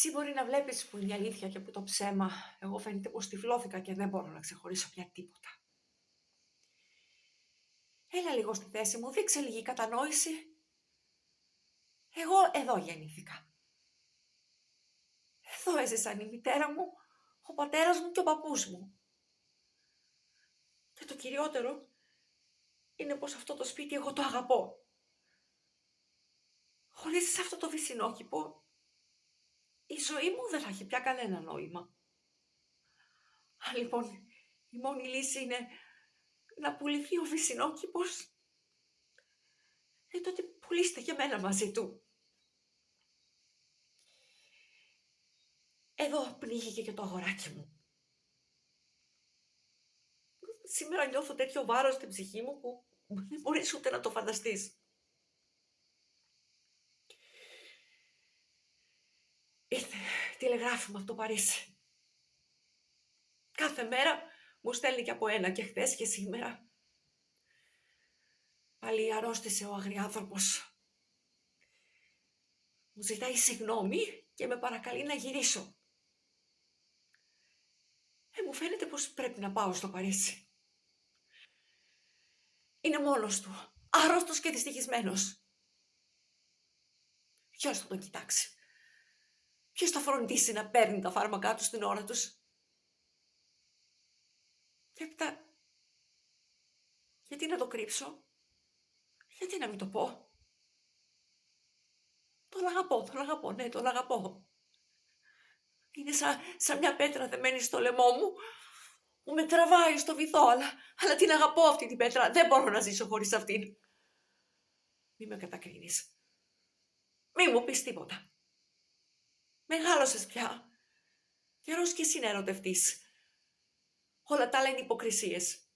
Εσύ μπορεί να βλέπεις που είναι η αλήθεια και που το ψέμα. Εγώ φαίνεται πως τυφλώθηκα και δεν μπορώ να ξεχωρίσω πια τίποτα. Έλα λίγο στη θέση μου, δείξε λίγη κατανόηση. Εγώ εδώ γεννήθηκα. Εδώ έζησαν η μητέρα μου, ο πατέρας μου και ο παππούς μου. Και το κυριότερο είναι πως αυτό το σπίτι εγώ το αγαπώ. Χωρίς αυτό το βυσσινόκηπο, η ζωή μου δεν θα έχει πια κανένα νόημα. Αν λοιπόν η μόνη λύση είναι να πουληθεί ο βυσσινόκηπος, τότε πουλήστε και εμένα μαζί του. Εδώ πνίγηκε και το αγοράκι μου. Σήμερα νιώθω τέτοιο βάρος στην ψυχή μου που δεν μπορείς ούτε να το φανταστείς. Ήρθε τηλεγράφημα από το Παρίσι. Κάθε μέρα μου στέλνει και από ένα και χθες και σήμερα. Πάλι αρρώστησε ο αγριάνθρωπος. Μου ζητάει συγγνώμη και με παρακαλεί να γυρίσω. Μου φαίνεται πως πρέπει να πάω στο Παρίσι. Είναι μόνος του, άρρωστος και δυστυχισμένος. Ποιος θα τον κοιτάξει? Ποιος θα φροντίσει να παίρνει τα φάρμακά του στην ώρα τους? Και έπειτα, γιατί να το κρύψω? Γιατί να μην το πω? Τον αγαπώ, ναι, τον αγαπώ. Είναι σαν μια πέτρα δεμένη στο λαιμό μου, που με τραβάει στο βυθό, αλλά την αγαπώ αυτή την πέτρα. Δεν μπορώ να ζήσω χωρίς αυτήν. Μη με κατακρίνεις. Μη μου πεις τίποτα. Μεγάλωσες πια. Καιρός κι εσύ να ερωτευτείς. Όλα τα άλλα είναι υποκρισίες.